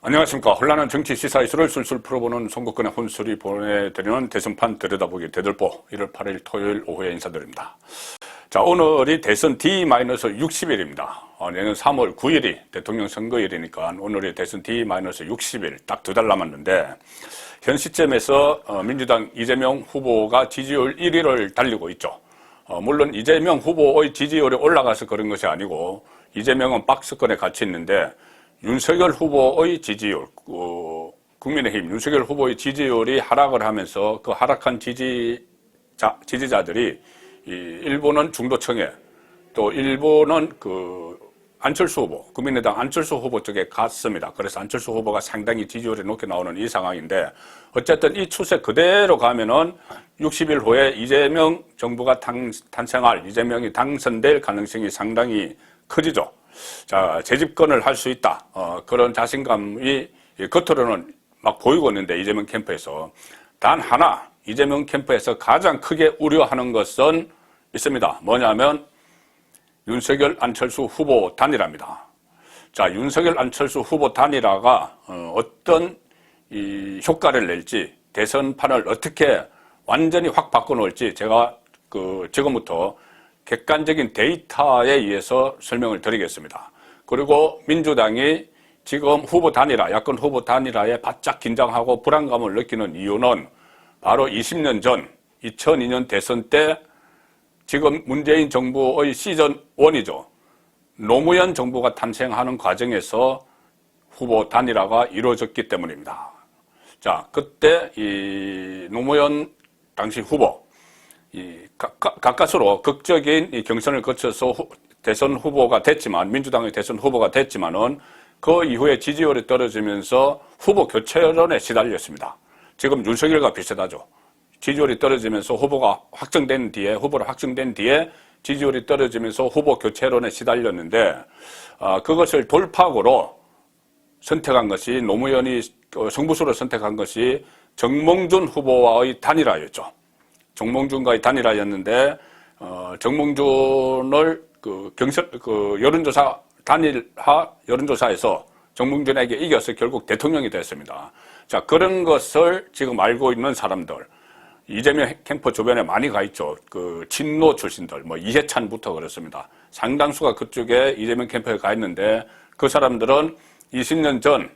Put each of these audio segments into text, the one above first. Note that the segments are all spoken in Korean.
안녕하십니까. 혼란한 정치 시사 이슈를 술술 풀어보는 송국근의 혼술이 보내드리는 대선판 들여다보기 대들보 1월 8일 토요일 오후에 인사드립니다. 자, 오늘이 대선 D-60일입니다. 내년 3월 9일이 대통령 선거일이니까 오늘이 대선 D-60일 딱 2달 남았는데 현 시점에서 민주당 이재명 후보가 지지율 1위를 달리고 있죠. 물론 이재명 후보의 지지율이 올라가서 그런 것이 아니고 이재명은 박스권에 갇혀 있는데 윤석열 후보의 지지율, 국민의힘 윤석열 후보의 지지율이 하락을 하면서 그 하락한 지지자들이 일부는 중도층에 또 일부는 안철수 후보, 국민의당 안철수 후보 쪽에 갔습니다. 그래서 안철수 후보가 상당히 지지율이 높게 나오는 이 상황인데 어쨌든 이 추세 그대로 가면은 60일 후에 이재명 정부가 탄생할, 이재명이 당선될 가능성이 상당히 커지죠. 자, 재집권을 할 수 있다. 그런 자신감이 겉으로는 막 보이고 있는데 이재명 캠프에서 단 하나 이재명 캠프에서 가장 크게 우려하는 것은 있습니다. 뭐냐면 윤석열 안철수 후보 단일화입니다. 자, 윤석열 안철수 후보 단일화가 어떤 효과를 낼지 대선판을 어떻게 완전히 확 바꿔놓을지 제가 지금부터 객관적인 데이터에 의해서 설명을 드리겠습니다. 그리고 민주당이 지금 후보 단일화, 야권 후보 단일화에 바짝 긴장하고 불안감을 느끼는 이유는 바로 20년 전 2002년 대선 때 지금 문재인 정부의 시즌 1이죠. 노무현 정부가 탄생하는 과정에서 후보 단일화가 이루어졌기 때문입니다. 자, 그때 이 노무현 당시 후보 가까스로 극적인 경선을 거쳐서 대선 후보가 됐지만 민주당의 대선 후보가 됐지만은 그 이후에 지지율이 떨어지면서 후보 교체론에 시달렸습니다. 지금 윤석열과 비슷하죠. 지지율이 떨어지면서 후보를 확정된 뒤에 지지율이 떨어지면서 후보 교체론에 시달렸는데 그것을 돌파구로 선택한 것이 노무현이 승부수로 선택한 것이 정몽준 후보와의 단일화였죠. 정몽준과의 단일화였는데 정몽준을 여론조사에서 정몽준에게 이겨서 결국 대통령이 됐습니다. 자, 그런 것을 지금 알고 있는 사람들, 이재명 캠프 주변에 많이 가 있죠. 친노 출신들, 이해찬부터 그렇습니다. 상당수가 그쪽에 이재명 캠프에 가 있는데 그 사람들은 20년 전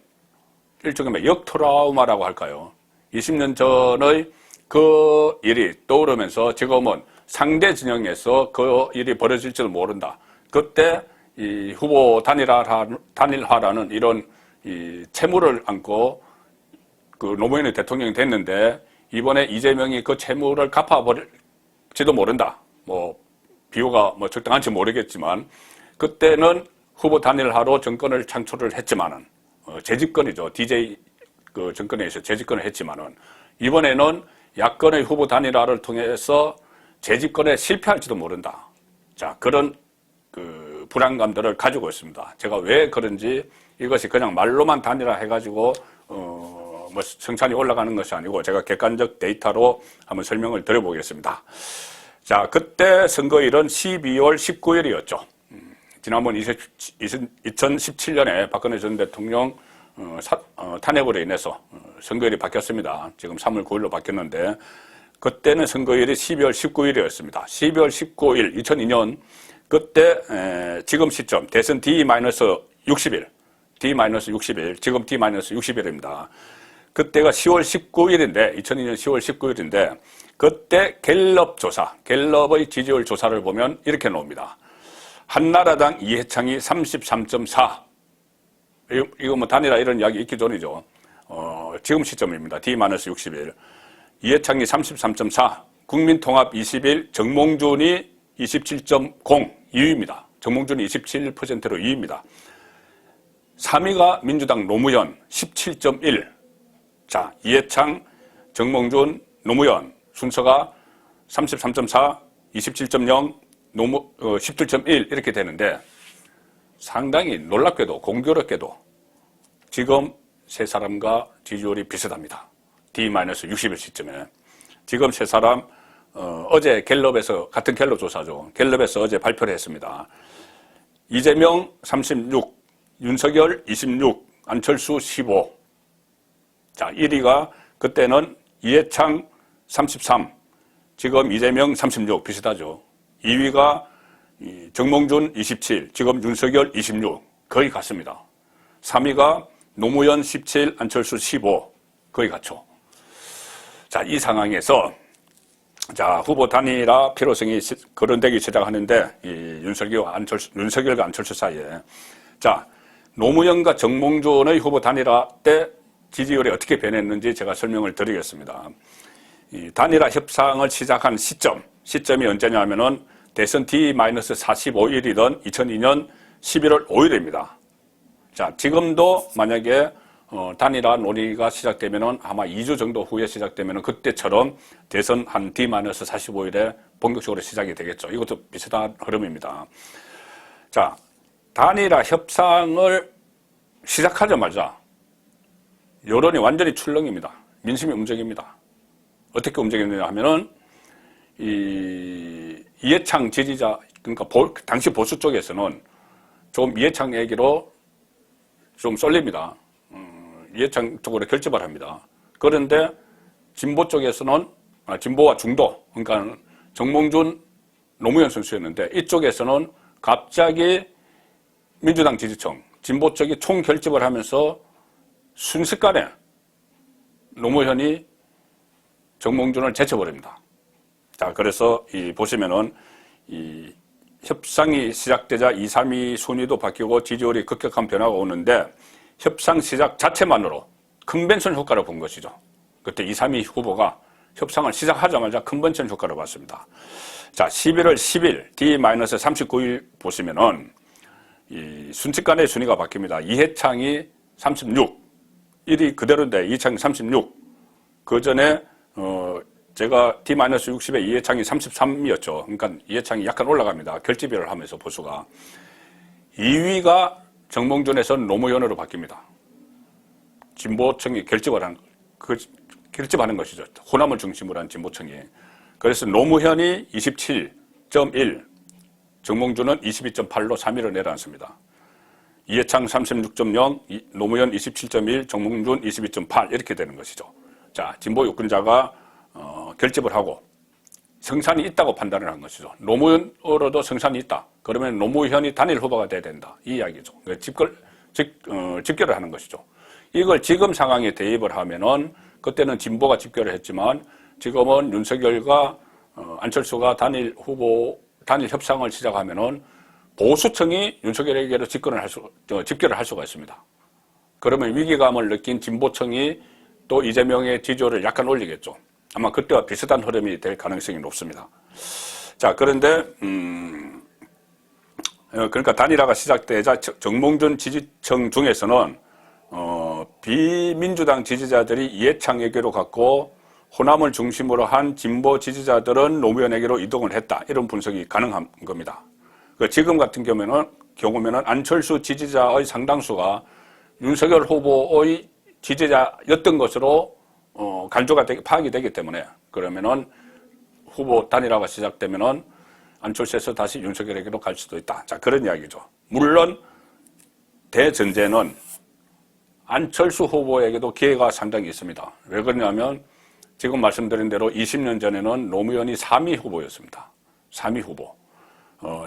일종의 역트라우마라고 할까요? 20년 전의 그 일이 떠오르면서 지금은 상대 진영에서 그 일이 벌어질지도 모른다. 그때 이 후보 단일화라는 이런 이 채무를 안고 노무현이 대통령이 됐는데 이번에 이재명이 그 채무를 갚아버릴지도 모른다. 비유가 적당한지 모르겠지만 그때는 후보 단일화로 정권을 창출을 했지만은 재집권이죠. DJ 정권에 의해서 재집권을 했지만은 이번에는 야권의 후보 단일화를 통해서 재집권에 실패할지도 모른다. 자, 그런 불안감들을 가지고 있습니다. 제가 왜 그런지 이것이 그냥 말로만 단일화 해가지고 성찬이 올라가는 것이 아니고 제가 객관적 데이터로 한번 설명을 드려보겠습니다. 자, 그때 선거일은 12월 19일이었죠. 지난번 2017년에 박근혜 전 대통령 탄핵으로 인해서 선거일이 바뀌었습니다. 지금 3월 9일로 바뀌었는데 그때는 선거일이 12월 19일이었습니다. 12월 19일 2002년 그때 지금 시점 대선 D-60일 지금 D-60일입니다. 그때가 10월 19일인데 2002년 10월 19일인데 그때 갤럽의 지지율 조사를 보면 이렇게 나옵니다. 한나라당 이해창이 33.4. 이거 단일화 이런 이야기 있기 전이죠. 지금 시점입니다. D-60일. 이해창이 33.4. 국민통합 20일. 정몽준이 27.0. 2위입니다. 정몽준이 27%로 2위입니다. 3위가 민주당 노무현 17.1. 자, 이해창, 정몽준, 노무현 순서가 33.4, 27.0, 17.1 이렇게 되는데 상당히 놀랍게도 공교롭게도 지금 세 사람과 지지율이 비슷합니다. D-60일 시점에 지금 세 사람 어제 갤럽에서 같은 갤럽 조사죠. 갤럽에서 어제 발표를 했습니다. 이재명 36, 윤석열 26, 안철수 15. 자, 1위가 그때는 이해창 33, 지금 이재명 36, 비슷하죠. 2위가 정몽준 27, 지금 윤석열 26, 거의 같습니다. 3위가 노무현 17, 안철수 15, 거의 같죠. 자, 이 상황에서 자, 후보 단일화 필요성이 거론되기 시작하는데 이 윤석열과 안철수 사이에 자, 노무현과 정몽준의 후보 단일화 때 지지율이 어떻게 변했는지 제가 설명을 드리겠습니다. 이 단일화 협상을 시작한 시점이 언제냐면은 대선 D-45일이던 2002년 11월 5일입니다. 자, 지금도 만약에 단일화 논의가 시작되면은 아마 2주 정도 후에 시작되면은 그때처럼 대선 한 D-45일에 본격적으로 시작이 되겠죠. 이것도 비슷한 흐름입니다. 자, 단일화 협상을 시작하자마자 여론이 완전히 출렁입니다. 민심이 움직입니다. 어떻게 움직였느냐 하면은 이해창 지지자, 그러니까 당시 보수 쪽에서는 좀 이해창 얘기로 좀 쏠립니다. 이해창 쪽으로 결집을 합니다. 그런데 진보 쪽에서는 진보와 중도, 그러니까 정몽준, 노무현 선수였는데 이쪽에서는 갑자기 민주당 지지층, 진보 쪽이 총결집을 하면서 순식간에 노무현이 정몽준을 제쳐버립니다. 자, 그래서 보시면은 이 협상이 시작되자 2, 3위 순위도 바뀌고 지지율이 급격한 변화가 오는데 협상 시작 자체만으로 컨벤션 효과를 본 것이죠. 그때 2, 3위 후보가 협상을 시작하자마자 컨벤션 효과를 봤습니다. 자, 11월 10일 D-39일 보시면은 이 순식간에 순위가 바뀝니다. 이해창이 36, 1위 그대로인데 이해창이 36. 그 전에 제가 D-60에 이해창이 33이었죠. 그러니까 이해창이 약간 올라갑니다. 결집을 하면서 보수가. 2위가 정몽준에서 노무현으로 바뀝니다. 진보층이 결집하는 것이죠. 호남을 중심으로 한 진보층이. 그래서 노무현이 27.1, 정몽준은 22.8로 3위를 내려앉습니다. 이해창 36.0, 노무현 27.1, 정몽준 22.8 이렇게 되는 것이죠. 자, 진보 유권자가 결집을 하고 성산이 있다고 판단을 한 것이죠. 노무현으로도 성산이 있다. 그러면 노무현이 단일 후보가 돼야 된다. 이 이야기죠. 집결을 하는 것이죠. 이걸 지금 상황에 대입을 하면은 그때는 진보가 집결을 했지만 지금은 윤석열과 안철수가 단일 협상을 시작하면은 보수층이 윤석열에게로 집결을 할 수가 있습니다. 그러면 위기감을 느낀 진보층이 또 이재명의 지지율을 약간 올리겠죠. 아마 그때와 비슷한 흐름이 될 가능성이 높습니다. 자, 그런데 그러니까 단일화가 시작되자 정몽준 지지층 중에서는 비민주당 지지자들이 이해창에게로 갔고 호남을 중심으로 한 진보 지지자들은 노무현에게로 이동을 했다. 이런 분석이 가능한 겁니다. 지금 같은 경우면은 안철수 지지자의 상당수가 윤석열 후보의 지지자였던 것으로 파악이 되기 때문에 그러면은 후보 단일화가 시작되면은 안철수에서 다시 윤석열에게로 갈 수도 있다. 자, 그런 이야기죠. 물론 대전제는 안철수 후보에게도 기회가 상당히 있습니다. 왜 그러냐면 지금 말씀드린 대로 20년 전에는 노무현이 3위 후보였습니다. 3위 후보.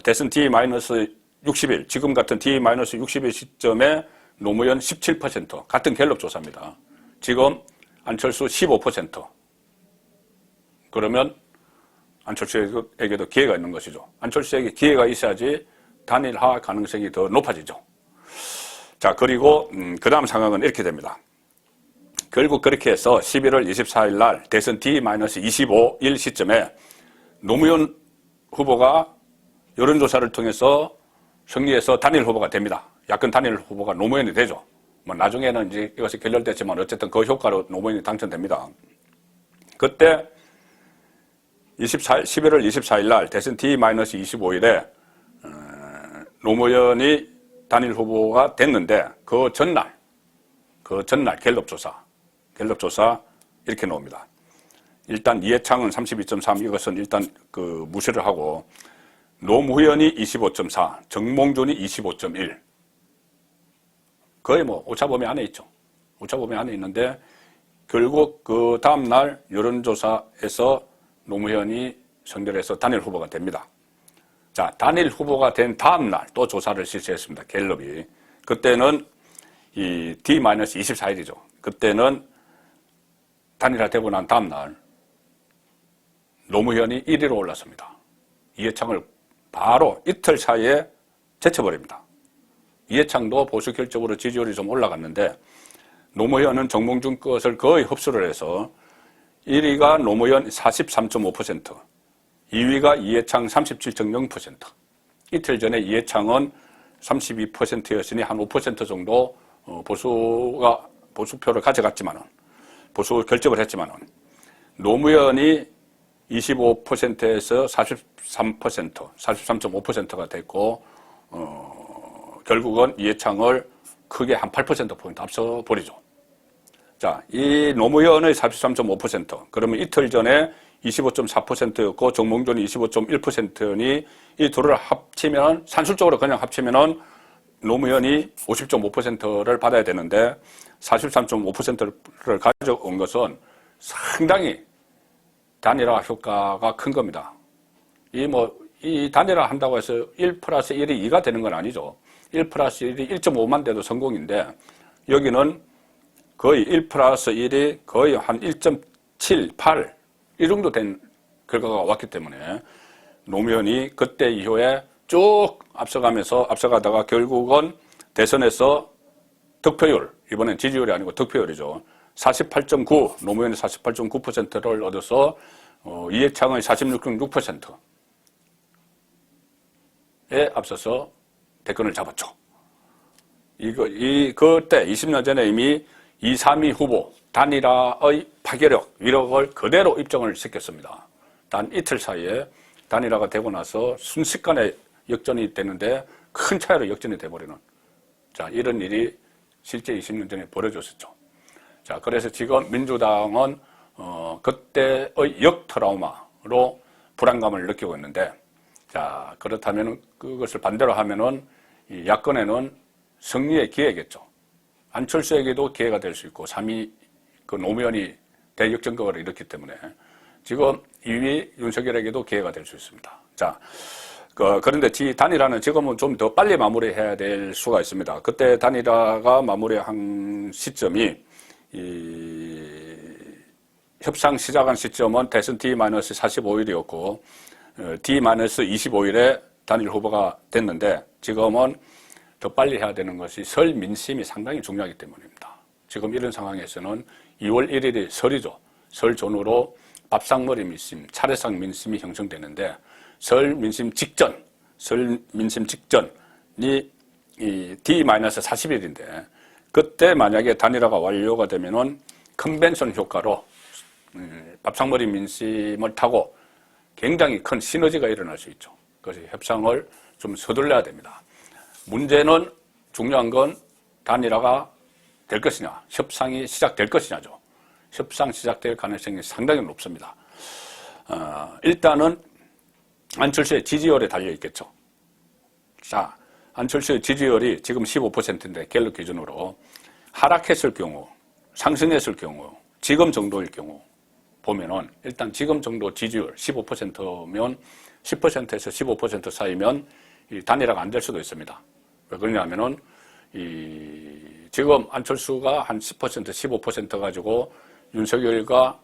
대선 D-60일, 지금 같은 D-60일 시점에 노무현 17%, 같은 갤럽 조사입니다. 지금 안철수 15%. 그러면 안철수에게도 기회가 있는 것이죠. 안철수에게 기회가 있어야지 단일화 가능성이 더 높아지죠. 자, 그리고 그 다음 상황은 이렇게 됩니다. 결국 그렇게 해서 11월 24일 날 대선 D-25일 시점에 노무현 후보가 여론조사를 통해서 승리해서 단일 후보가 됩니다. 야권 단일 후보가 노무현이 되죠. 뭐 나중에는 이제 이것이 결렬됐지만 어쨌든 그 효과로 노무현이 당선됩니다. 그때 11월 24일 날 대선 D-25일에 노무현이 단일 후보가 됐는데 그 전날 갤럽 조사 이렇게 나옵니다. 일단 이해창은 32.3 이것은 일단 무시를 하고 노무현이 25.4, 정몽준이 25.1. 거의 뭐 오차범위 안에 있죠. 오차범위 안에 있는데 결국 그 다음날 여론조사에서 노무현이 선결해서 단일 후보가 됩니다. 자, 단일 후보가 된 다음날 또 조사를 실시했습니다. 갤럽이. 그때는 이 D-24일이죠. 그때는 단일화되고 난 다음날 노무현이 1위로 올랐습니다. 이해창을 바로 이틀 사이에 제쳐버립니다. 이해창도 보수 결적으로 지지율이 좀 올라갔는데 노무현은 정몽준 것을 거의 흡수를 해서 1위가 노무현 43.5%, 2위가 이해창 37.0%. 이틀 전에 이해창은 32%였으니 한 5% 정도 보수표를 가져갔지만은, 보수 결집을 했지만은, 노무현이 25%에서 43%, 43.5%가 됐고, 결국은 이해창을 크게 한 8%포인트 앞서 버리죠. 자, 이 노무현의 43.5%, 그러면 이틀 전에 25.4%였고, 정몽준이 25.1%니, 이 둘을 합치면, 산술적으로 그냥 합치면은, 노무현이 50.5%를 받아야 되는데, 43.5%를 가져온 것은 상당히 단일화 효과가 큰 겁니다. 이 단일화 한다고 해서 1 플러스 1이 2가 되는 건 아니죠. 1 플러스 1이 1.5만 돼도 성공인데, 여기는 거의 1 플러스 1이 거의 한 1.7, 8, 이 정도 된 결과가 왔기 때문에 노무현이 그때 이후에 쭉 앞서가다가 결국은 대선에서 득표율, 이번엔 지지율이 아니고 득표율이죠. 48.9, 노무현이 48.9%를 얻어서 이해창의 46.6%에 앞서서 대권을 잡았죠. 그때 20년 전에 이미 2, 3위 후보 단일화의 파괴력, 위력을 그대로 입증을 시켰습니다. 단 이틀 사이에 단일화가 되고 나서 순식간에 역전이 되는데 큰 차이로 역전이 돼버리는, 자, 이런 일이 실제 20년 전에 벌어졌었죠. 자, 그래서 지금 민주당은 그때의 역트라우마로 불안감을 느끼고 있는데, 자, 그렇다면 그것을 반대로 하면은 이 야권에는 승리의 기회겠죠. 안철수에게도 기회가 될 수 있고, 3위 그 노무현이 대역전극을 일으켰기 때문에 지금 2위 윤석열에게도 기회가 될 수 있습니다. 자, 그런데 단일화는 지금은 좀 더 빨리 마무리해야 될 수가 있습니다. 그때 단일화가 마무리한 시점이 협상 시작한 시점은 대선 D-45일이었고 D-25일에 단일 후보가 됐는데, 지금은 더 빨리 해야 되는 것이 설 민심이 상당히 중요하기 때문입니다. 지금 이런 상황에서는 2월 1일이 설이죠. 설 전후로 밥상머리 민심, 차례상 민심이 형성되는데, 설 민심 직전이 이 D-40일인데, 그때 만약에 단일화가 완료가 되면은 컨벤션 효과로 밥상머리 민심을 타고 굉장히 큰 시너지가 일어날 수 있죠. 그래서 협상을 좀 서둘러야 됩니다. 문제는, 중요한 건 단일화가 될 것이냐, 협상이 시작될 것이냐죠. 협상 시작될 가능성이 상당히 높습니다. 일단은 안철수의 지지율에 달려있겠죠. 자, 안철수의 지지율이 지금 15%인데 갤럽 기준으로 하락했을 경우, 상승했을 경우, 지금 정도일 경우 보면은, 일단 지금 정도 지지율 15%면 10%에서 15% 사이면 이 단일화가 안 될 수도 있습니다. 왜 그러냐면은 지금 안철수가 한 10%, 15% 가지고 윤석열과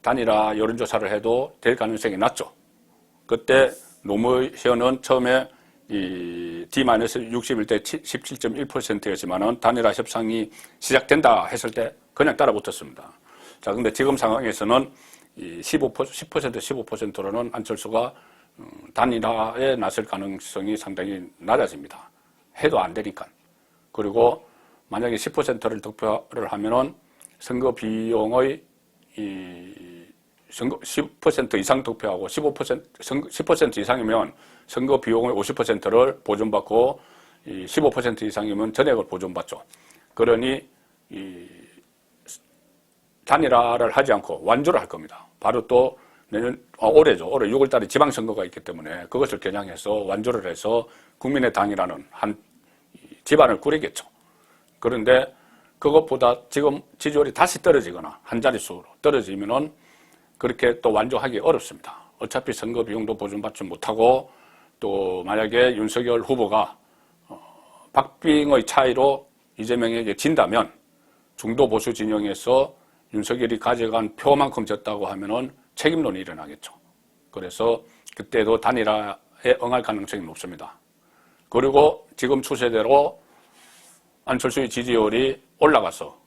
단일화 여론조사를 해도 될 가능성이 낮죠. 그때 노무현은 처음에 D-61대 17.1%였지만은 단일화 협상이 시작된다 했을 때 그냥 따라붙었습니다. 자, 근데 지금 상황에서는 10% 15%로는 안철수가 단일화에 나설 가능성이 상당히 낮아집니다. 해도 안 되니까. 그리고 만약에 10%를 득표를 하면은 선거 비용의 10% 이상 득표하고 10% 이상이면 선거 비용의 50%를 보존받고 15% 이상이면 전액을 보존받죠. 그러니 단일화를 하지 않고 완주를 할 겁니다. 바로 또 올해죠. 올해 6월 달에 지방선거가 있기 때문에 그것을 겨냥해서 완주를 해서 국민의 당이라는 한 집안을 꾸리겠죠. 그런데 그것보다 지금 지지율이 다시 떨어지거나 한 자릿수로 떨어지면은 그렇게 또 완주하기 어렵습니다. 어차피 선거 비용도 보존받지 못하고 또 만약에 윤석열 후보가 박빙의 차이로 이재명에게 진다면 중도 보수 진영에서 윤석열이 가져간 표만큼 졌다고 하면은 책임론이 일어나겠죠. 그래서 그때도 단일화에 응할 가능성이 높습니다. 그리고 지금 추세대로 안철수의 지지율이 올라가서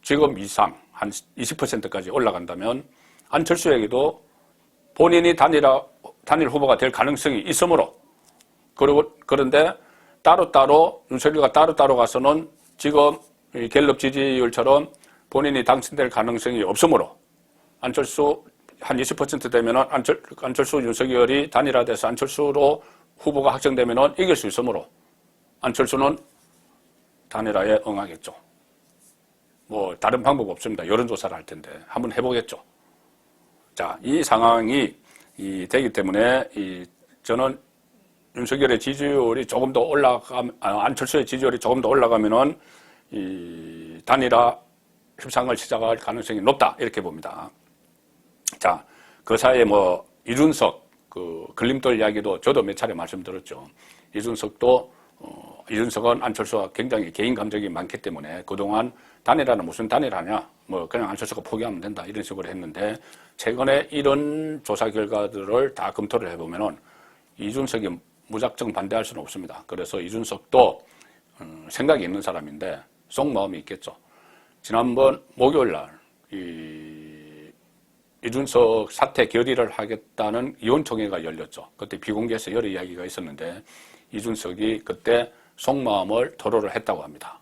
지금 이상 한 20%까지 올라간다면 안철수에게도 본인이 단일 후보가 될 가능성이 있으므로 그런데 따로따로 윤석열이가 따로따로 가서는 지금 갤럽 지지율처럼 본인이 당선될 가능성이 없으므로 안철수 한 20% 되면은 안철수 윤석열이 단일화돼서 안철수로 후보가 확정되면은 이길 수 있으므로 안철수는 단일화에 응하겠죠. 뭐 다른 방법 없습니다. 여론조사를 할 텐데 한번 해보겠죠. 자, 이 상황이 되기 때문에 저는 윤석열의 지지율이 조금 더 안철수의 지지율이 조금 더 올라가면은 이 단일화 협상을 시작할 가능성이 높다 이렇게 봅니다. 자, 그 사이에 뭐 이준석 그 걸림돌 이야기도 저도 몇 차례 말씀드렸죠. 이준석은 안철수와 굉장히 개인 감정이 많기 때문에 그동안 단일화는 무슨 단일화냐, 뭐 그냥 안철수가 포기하면 된다 이런 식으로 했는데 최근에 이런 조사 결과들을 다 검토를 해보면은 이준석이 무작정 반대할 수는 없습니다. 그래서 이준석도 생각이 있는 사람인데 속마음이 있겠죠. 지난번 목요일날 이준석 사퇴 결의를 하겠다는 의원총회가 열렸죠. 그때 비공개해서 여러 이야기가 있었는데 이준석이 그때 속마음을 토로를 했다고 합니다.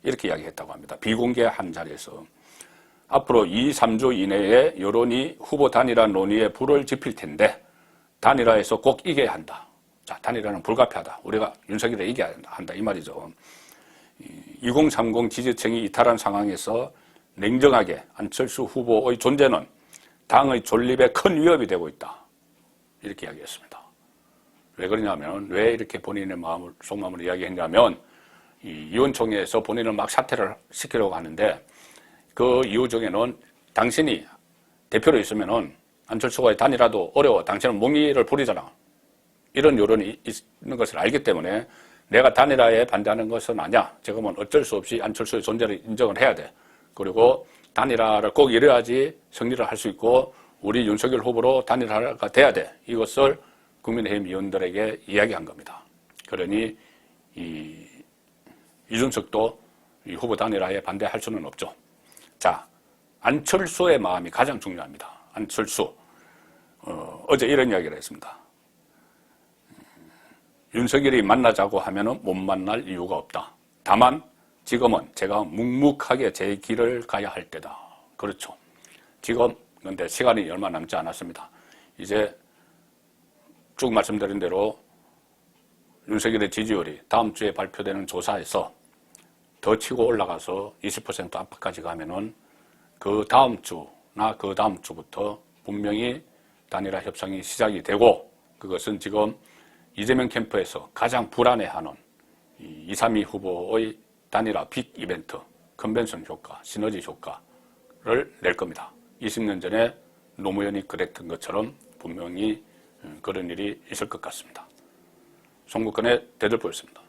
이렇게 이야기했다고 합니다. 비공개한 자리에서 앞으로 2, 3주 이내에 여론이 후보 단일화 논의에 불을 지필 텐데 단일화에서 꼭 이겨야 한다. 자, 단일화는 불가피하다. 우리가 윤석열을 이겨야 한다. 이 말이죠. 2030 지지층이 이탈한 상황에서 냉정하게 안철수 후보의 존재는 당의 존립에 큰 위협이 되고 있다. 이렇게 이야기했습니다. 왜 그러냐면, 왜 이렇게 본인의 속마음을 이야기했냐면, 이 의원총회에서 본인을 막 사퇴를 시키려고 하는데, 그 이유 중에는 당신이 대표로 있으면은 안철수와의 단일화도 어려워. 당신은 몽리를 부리잖아. 이런 여론이 있는 것을 알기 때문에 내가 단일화에 반대하는 것은 아니야. 지금은 어쩔 수 없이 안철수의 존재를 인정을 해야 돼. 그리고 단일화를 꼭 이뤄야지 승리를 할 수 있고 우리 윤석열 후보로 단일화가 돼야 돼. 이것을 국민의힘 의원들에게 이야기한 겁니다. 그러니 이준석도 이 후보 단일화에 반대할 수는 없죠. 자, 안철수의 마음이 가장 중요합니다. 안철수. 어제 이런 이야기를 했습니다. 윤석열이 만나자고 하면은 못 만날 이유가 없다. 다만 지금은 제가 묵묵하게 제 길을 가야 할 때다. 그렇죠. 지금 근데 시간이 얼마 남지 않았습니다. 이제 쭉 말씀드린 대로 윤석열의 지지율이 다음 주에 발표되는 조사에서 더 치고 올라가서 20% 안팎까지 가면은 그 다음 주나 그 다음 주부터 분명히 단일화 협상이 시작이 되고 그것은 지금 이재명 캠프에서 가장 불안해하는 2, 3위 후보의 단일화 빅 이벤트, 컨벤션 효과, 시너지 효과를 낼 겁니다. 20년 전에 노무현이 그랬던 것처럼 분명히 그런 일이 있을 것 같습니다. 송국근의 대들보였습니다.